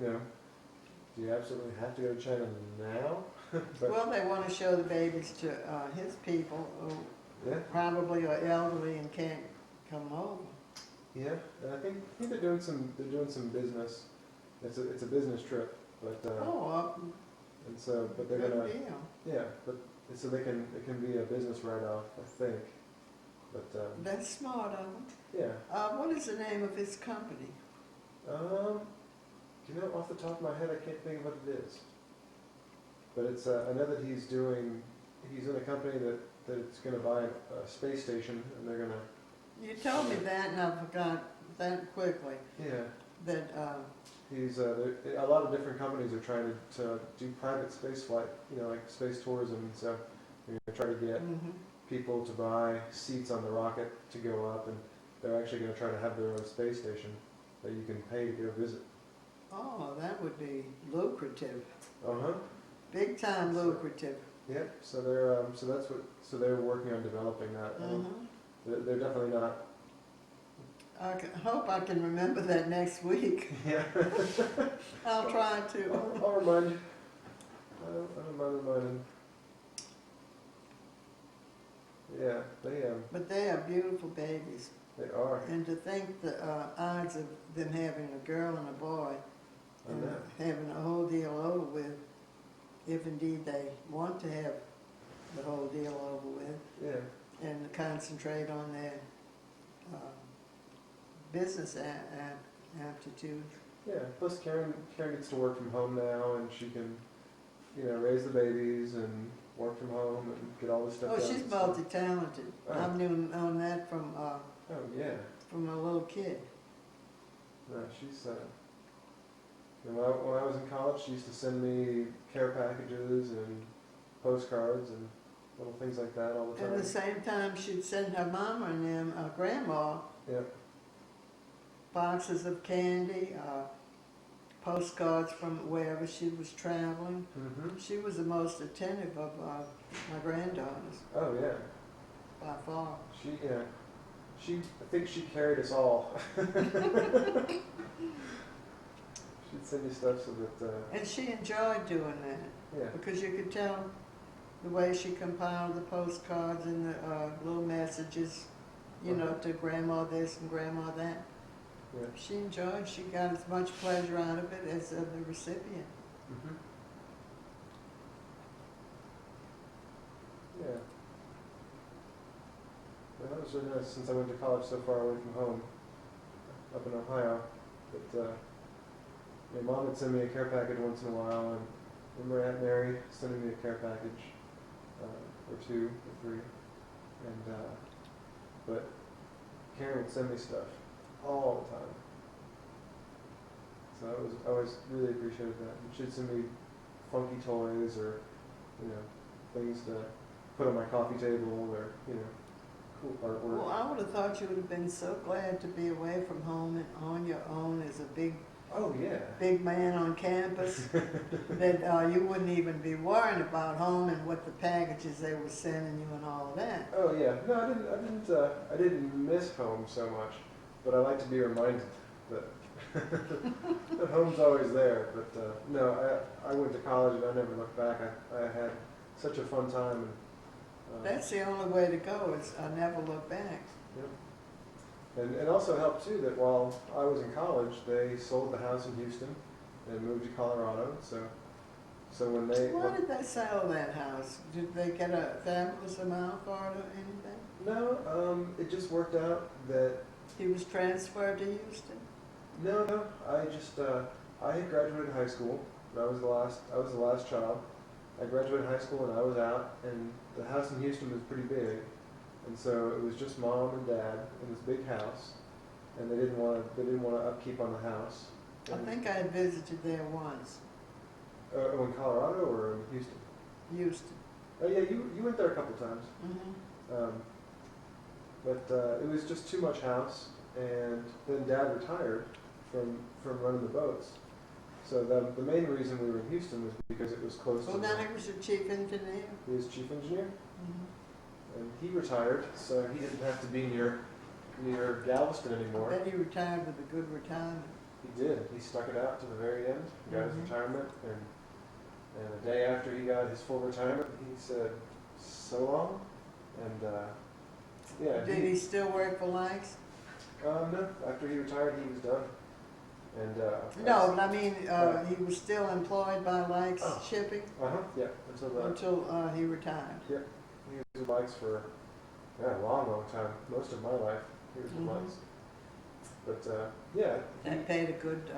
Do you absolutely have to go to China now? But, Well, they want to show the babies to his people who yeah, probably are elderly and can't come over. yeah, and I think they're doing some business. It's a business trip, but but they're good gonna. deal. Yeah, but so it can be a business write-off, I think. But That's smart of them. yeah, What is the name of his company? off the top of my head, I can't think of what it is. But it's I know that he's in a company that's going to buy a space station, and they're going to. You told me that, and I forgot that quickly. Yeah, That he's a lot of different companies are trying to do private space flight, like space tourism, and so they're going to try to get mhm. people to buy seats on the rocket to go up, and they're actually going to try to have their own space station that you can pay to go visit. Oh, that would be lucrative. Uh-huh. Big time lucrative. Yep. So they're working on developing that. Mhm. They're definitely not. Hope I can remember that next week. Yeah. I'll try to. I'll remind you. I don't mind reminding. Yeah, But they are beautiful babies. they are. And to think the odds of them having a girl and a boy, I and know. having the whole deal over with, if indeed they want to have the whole deal over with, Yeah. and concentrate on their business aptitude. Yeah. Plus, Karen gets to work from home now, and she can, raise the babies and work from home and get all this stuff Oh, done. she's multi-talented. Oh. I've known that from Oh yeah. a little kid. No, she's. When I was in college, she used to send me care packages and postcards, and little things like that all the At time. the same time, she'd send her mama and them, grandma, Yep. boxes of candy, postcards from wherever she was traveling. Mhm. She was the most attentive of my granddaughters, Oh yeah. by far. She yeah. She I think she carried us all. She'd send you stuff so that And she enjoyed doing that yeah. because you could tell the way she compiled the postcards and the little messages, you know, to grandma this and grandma that. Yeah. She enjoyed, she got as much pleasure out of it as the recipient. Mhm. Yeah. Well, that was really nice since I went to college so far away from home, up in Ohio. But my mom would send me a care package once in a while, and I remember Aunt Mary sending me a care package, or two, or three, and but Karen would send me stuff all the time. So I always really appreciated that. And she'd send me funky toys or, things to put on my coffee table or, cool artwork. Well, I would have thought you would have been so glad to be away from home and on your own as a Oh yeah. big man on campus that you wouldn't even be worrying about home and what the packages they were sending you and all of that. Oh yeah. No, I didn't miss home so much, but I like to be reminded that that home's always there. But no, I went to college and I never looked back. I had such a fun time. And, That's the only way to go, is never look back. Yep. And also helped too that while I was in college, they sold the house in Houston and moved to Colorado. So when they Why did they sell that house? Did they get a fabulous amount for it or anything? no, it just worked out that He was transferred to Houston? no, I just I had graduated high school. I was the last child. I graduated high school and I was out, and the house in Houston was pretty big. And so it was just mom and dad in this big house, and they didn't want to upkeep on the house. I think I had visited there once, In Colorado or in Houston? Houston. Oh yeah, you went there a couple times. Mm-hmm. But it was just too much house, and then dad retired from running the boats. So the main reason we were in Houston was because it was close Well, to. then he was the chief engineer. He was chief engineer. Mm-hmm. And he retired, so he didn't have to be near Galveston anymore. Then he retired with a good retirement. He did. He stuck it out to the very end. He got his Mhm. retirement, and the day after he got his full retirement, he said, "So long." And yeah. Did he still work for Likes? No. After he retired, he was done. And No, but I mean, he was still employed by Likes Oh. Shipping Yeah. until he retired. He was with bikes for a long time. Most of my life, he was with Mhm. bikes. But yeah. That paid a good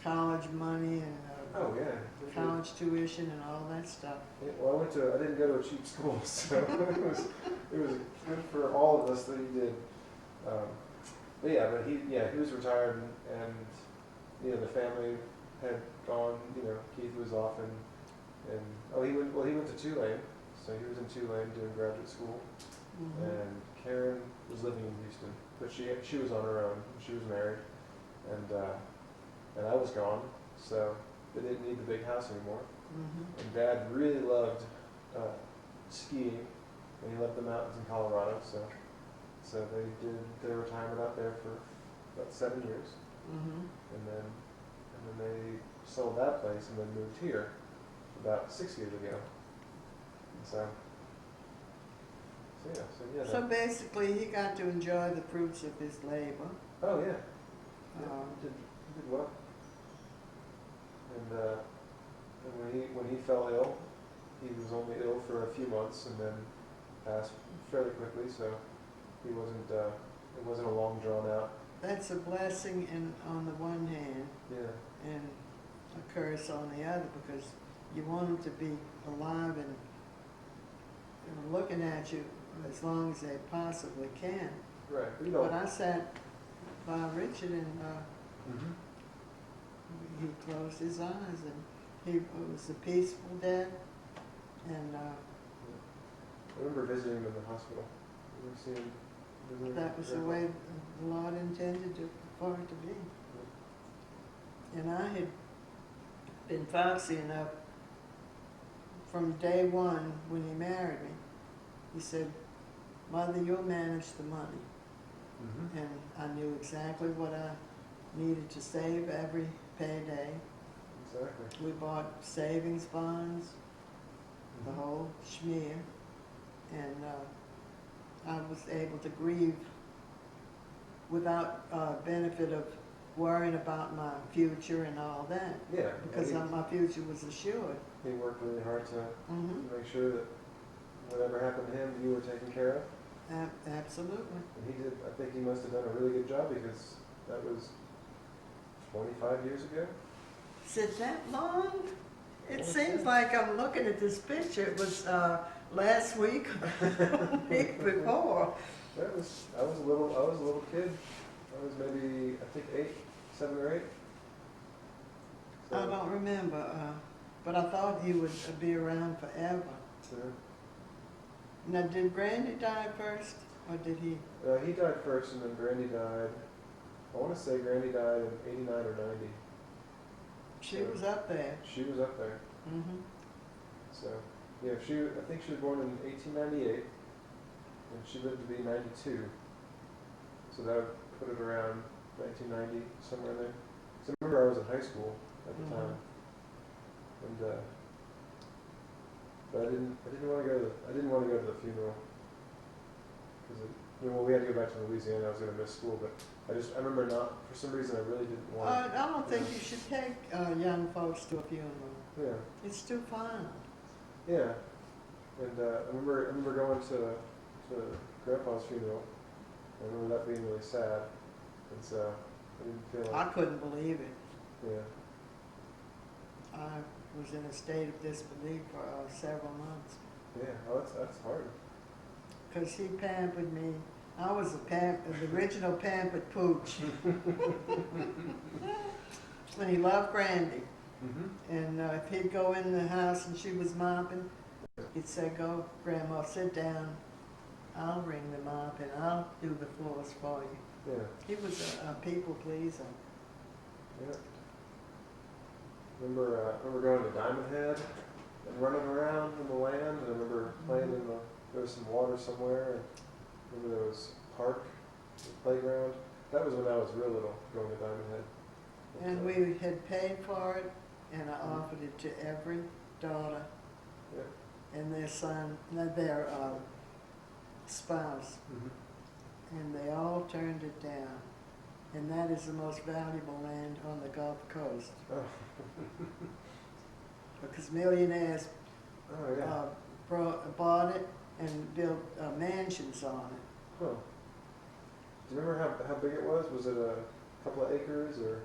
college money and Oh yeah. college tuition and all that stuff. Yeah, well, I didn't go to a cheap school, so it was good for all of us that he did. But he was retired, and the family had gone. Keith was off he went to Tulane, so he was in Tulane doing graduate school, Mhm. and Karen was living in Houston, but she was on her own. She was married, and I was gone, so they didn't need the big house anymore. Mhm. And Dad really loved skiing, and he loved the mountains in Colorado. So they did their retirement out there for about 7 years, Mhm. and then they sold that place and then moved here about 6 years ago. And so yeah. So basically, he got to enjoy the fruits of his labor. Oh yeah, Um, he did well. And when he fell ill, he was only ill for a few months and then passed fairly quickly. So he wasn't. It wasn't a long drawn out. That's a blessing on the one hand Yeah. and a curse on the other, because you want them to be alive and looking at you as long as they possibly can. Right. But I sat by Richard and Mhm. he closed his eyes and he was a peaceful death, and I remember visiting him in the hospital. Remember seeing, visiting That was the Grandpa. way the Lord intended for it to be. And I had been foxy enough from day one when he married me. He said, "Mother, you'll manage the money." Mm-hmm. And I knew exactly what I needed to save every payday. Exactly. We bought savings bonds, the whole schmear, and I was able to grieve without benefit of worrying about my future and all that, Yeah. because and my future was assured. he worked really hard to Mm-hmm. make sure that whatever happened to him, you were taken care of. Absolutely. And he did. I think he must have done a really good job because that was 25 years ago. Is it that long? It Yeah, seems yeah. like I'm looking at this picture. It was last week, week before. I was a little kid. I was maybe, I think 7 or 8. I don't remember, but I thought he would be around forever. Yeah. Now, did Brandy die first, or did he? He died first, and then Brandy died. I want to say Brandy died in 89 or 90. She was up there. She was up there. Mm-hmm. So, yeah, I think she was born in 1898, and she lived to be 92. So that would put it around 1990, somewhere there. So I remember I was in high school at the time, and but I didn't want to go to the funeral because we had to go back to Louisiana. I was going to miss school, but I remember not, for some reason I really didn't want. I don't think you should take young folks to a funeral. Yeah. It's too fun. Yeah, and I remember going to Grandpa's funeral. I remember that being really sad, and so I didn't feel I like. couldn't believe it. Yeah. I was in a state of disbelief for several months Yeah. Oh, that's hard. because he pampered me. I was the original pampered pooch. And he loved Brandy. Mm-hmm. And if he'd go in the house and she was mopping, he'd say, "Go, Grandma, sit down. I'll ring the mop and I'll do the floors for you." Yeah. He was a people pleaser. Yeah. Remember going to Diamond Head and running around in the land. And I remember playing there was some water somewhere. And remember there was a park, a playground. That was when I was real little, going to Diamond Head. And we had paid for it, and I offered it to every daughter Yeah. and their son, their spouse, and they all turned it down. And that is the most valuable land on the Gulf Coast, Oh. because millionaires Oh yeah. bought it and built mansions on it. Huh. Do you remember how big it was? Was it a couple of acres or?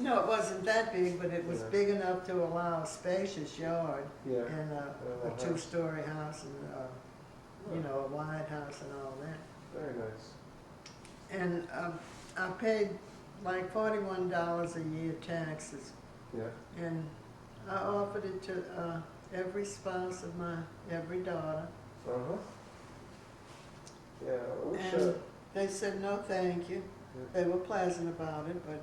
No, it wasn't that big, but it was Yeah. big enough to allow a spacious yard Yeah. and a house. two-story house and a wide house and all that. Very nice. And I paid like $41 a year taxes, Yeah. and I offered it to every spouse of every daughter, Uh huh. Yeah. I wish. and they said no, thank you. Yeah. They were pleasant about it, but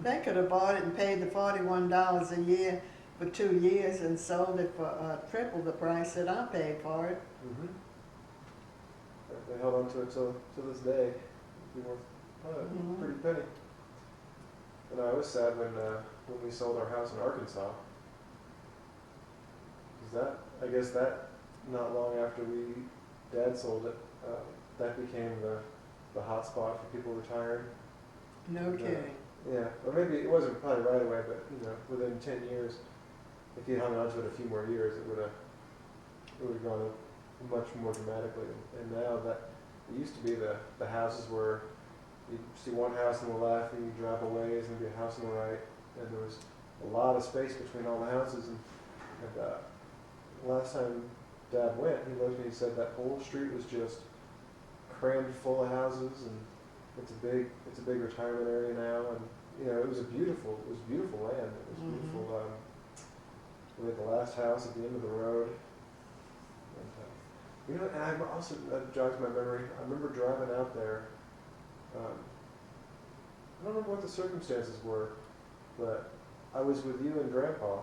they could have bought it and paid the $41 a year for 2 years and sold it for triple the price that I paid for it. Mm-hmm. They held on to it till this day. It'd be worth a Mhm. pretty penny. And I was sad when we sold our house in Arkansas. I guess that not long after Dad sold it, that became the hot spot for people retiring. No Yeah. kidding. Yeah, or maybe it wasn't probably right away, but within 10 years, if you hung on to it a few more years, it would have gone up much more dramatically. And now that it used to be the houses were, you see one house on the left, and you drive away, and there'd be a house on the right, and there was a lot of space between all the houses. And last time Dad went, he looked and he said that whole street was just crammed full of houses, and it's a big retirement area now, and it was beautiful land. It was Mhm. beautiful. We had the last house at the end of the road. And, and I also, that jogs my memory. I remember driving out there. I don't remember what the circumstances were, but I was with you and Grandpa.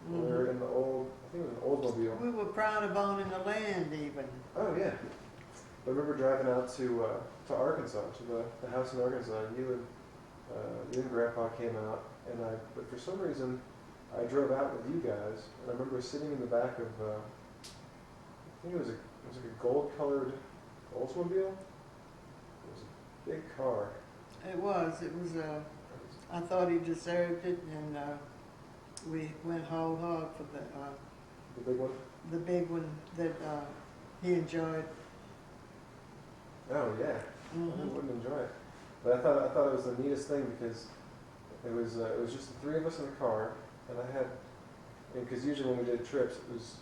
We were in the old, I think it was an Oldsmobile. We were proud of owning the land even. Oh yeah. I remember driving out to Arkansas, to the house in Arkansas, and you and Grandpa came out, but for some reason, I drove out with you guys, and I remember sitting in the back of, I think it was like a gold-colored Oldsmobile. It was a big car. It was, I thought he deserved it, and we went whole hog for The big one? the big one that he enjoyed. Oh yeah. Who wouldn't enjoy it? But I thought it was the neatest thing because it was just the three of us in the car, and I had, because usually when we did trips, it was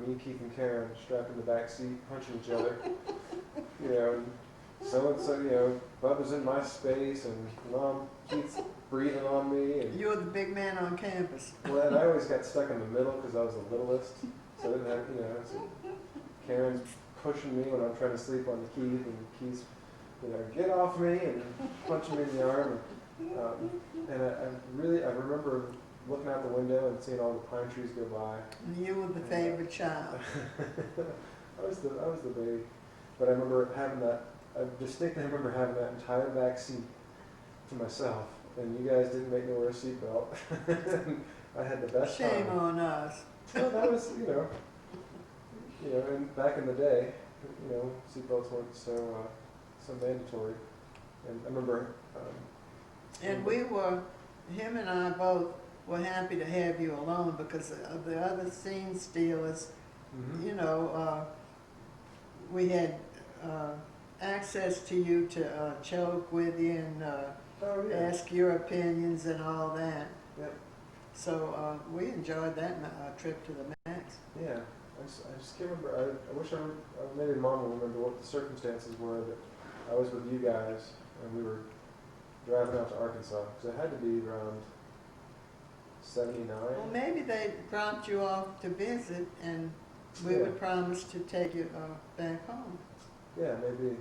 me, Keith, and Karen strapped in the back seat, punching each other, and so Bub was in my space, and Mom, Keith's breathing on me, and You were the big man on campus. well, and I always got stuck in the middle because I was the littlest, so I didn't have so Karen's pushing me when I'm trying to sleep on Keith, and Keith's get off me and punching me in the arm. And I remember looking out the window and seeing all the pine trees go by. And you were the favorite child. I was the baby, but I remember having that. I distinctly remember having that entire back seat to myself, and you guys didn't make me wear a seatbelt. I had the best time. Shame on us. Well, that was and back in the day, seatbelts weren't so mandatory. And I remember. And him and I both were happy to have you alone because of the other scene stealers. We had access to you to joke with you and ask your opinions and all that. Yep. So we enjoyed that trip to the Max. Yeah, I just can't remember. I wish maybe Mom will remember what the circumstances were that I was with you guys and we were driving out to Arkansas, because it had to be around 79. Well, maybe they dropped you off to visit, and we would promise to take you back home. Yeah, maybe.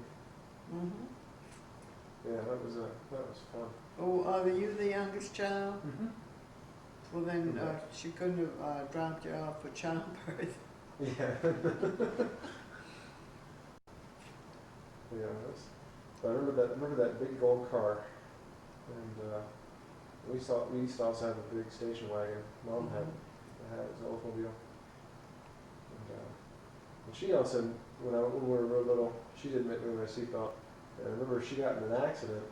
Mm-hmm. Yeah, that was fun. Oh, are you the youngest child? Mm-hmm. Well, then she couldn't have dropped you off for childbirth. Yeah. Yeah, but I remember that big gold car, and we used to also have a big station wagon. Mom had his Oldsmobile, and she also, when we were real little, she didn't make me wear a seatbelt. And I remember she got in an accident,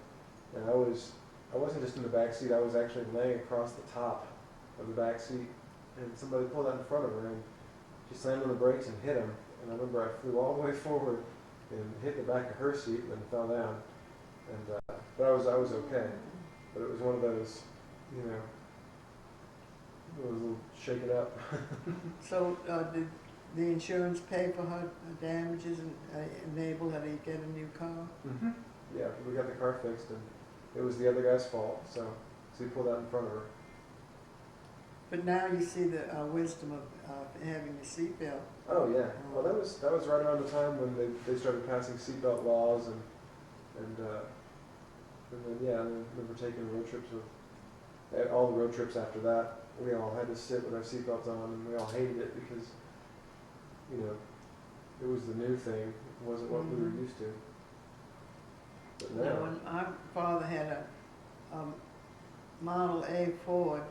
and I wasn't just in the back seat. I was actually laying across the top of the back seat, and somebody pulled out in front of her, and she slammed on the brakes and hit him. And I remember I flew all the way forward and hit the back of her seat and then fell down. And but I was okay. But it was one of those, it was a little shaken up. So did the insurance pay for her damages and enable her to get a new car? Mm-hmm. Yeah, we got the car fixed, and it was the other guy's fault. So he pulled out in front of her. But now you see the wisdom of having a seatbelt. Oh yeah. Well, that was right around the time when they started passing seatbelt laws, and then I remember taking road trips with all the road trips after that. We all had to sit with our seatbelts on, and we all hated it because it was the new thing. It wasn't what we were used to. But now, When our father had a Model A Ford,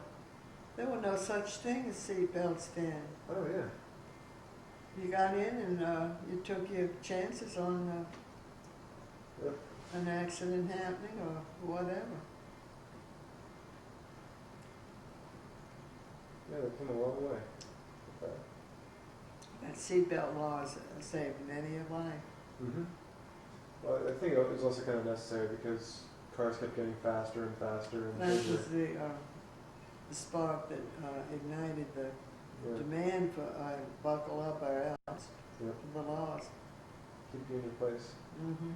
there were no such thing as seatbelts then. oh yeah. You got in and you took your chances on Yep. an accident happening or whatever. Yeah, they've come a long way. That seatbelt law has saved many a life. Mm-hmm. Well, I think it was also kind of necessary because cars kept getting faster and faster. And That was the spark that ignited the demand for buckle up or else. Yep. The laws. Keep you in your place. Mm-hmm.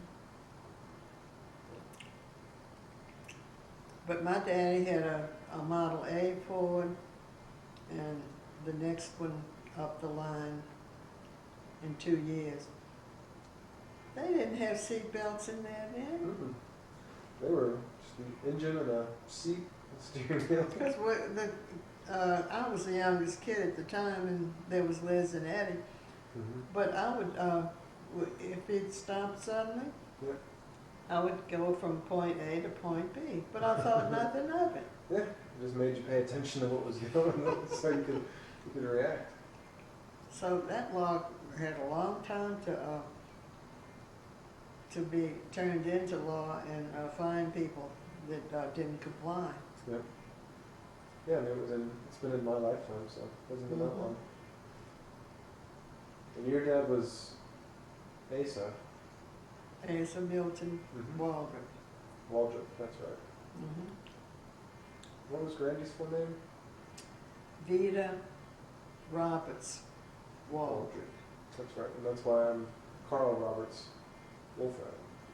But my daddy had a Model A Ford, and the next one up the line in 2 years. They didn't have seat belts in there then. Mm-mm. They were just an engine and a seat, and steering wheel. Because I was the youngest kid at the time, and there was Liz and Eddie. Mm-hmm. But I would, if it stopped suddenly, Yeah. I would go from point A to point B. But I thought nothing of it. Yeah, it just made you pay attention to what was going on, so you could react. So that law had a long time to be turned into law and fine people that didn't comply. Yep. Yeah, I mean, it's been in my lifetime, so it hasn't been that Mhm. long. And your dad was Asa. Asa Milton Mm-hmm. Waldron. Waldrop, that's right. Mhm. What was Grandy's full name? Vida Roberts Waldron. That's right, and that's why I'm Carl Roberts Wolfram.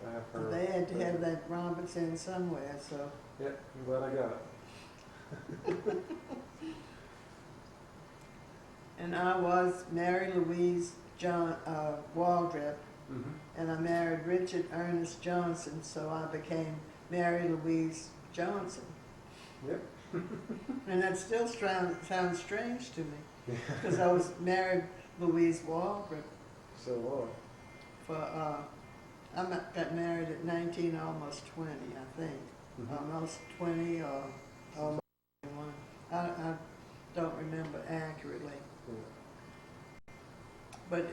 I have her. They had to have that Roberts in somewhere, so. Yeah, I'm glad I got it. And I was Mary Louise Waldrop, Mm-hmm. and I married Richard Ernest Johnson, so I became Mary Louise Johnson. Yep. And that still sounds strange to me, Yeah. because I was married Louise Waldrop So long. for, got married at 19, almost 20, I think. Mm-hmm. Almost 20 or almost 21. I don't remember accurately. Yeah. But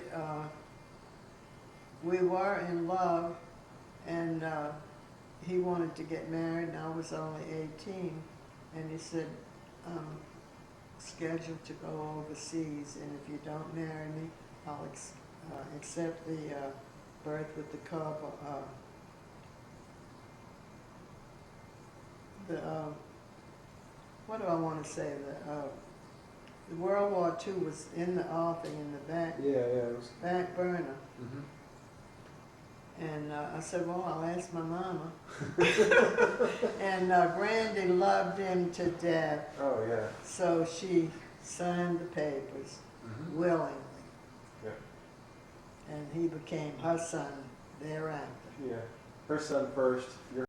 we were in love, and he wanted to get married, and I was only 18. And he said, I'm scheduled to go overseas, and if you don't marry me, I'll accept the birth with the cub. What do I want to say? The World War II was in the offing in the Yeah, it was. back burner. Mm-hmm. And I said, well, I'll ask my mama. And Grandy loved him to death, Oh, yeah. so she signed the papers Mm-hmm. willingly. Yeah. And he became her son thereafter. Yeah. Her son first, your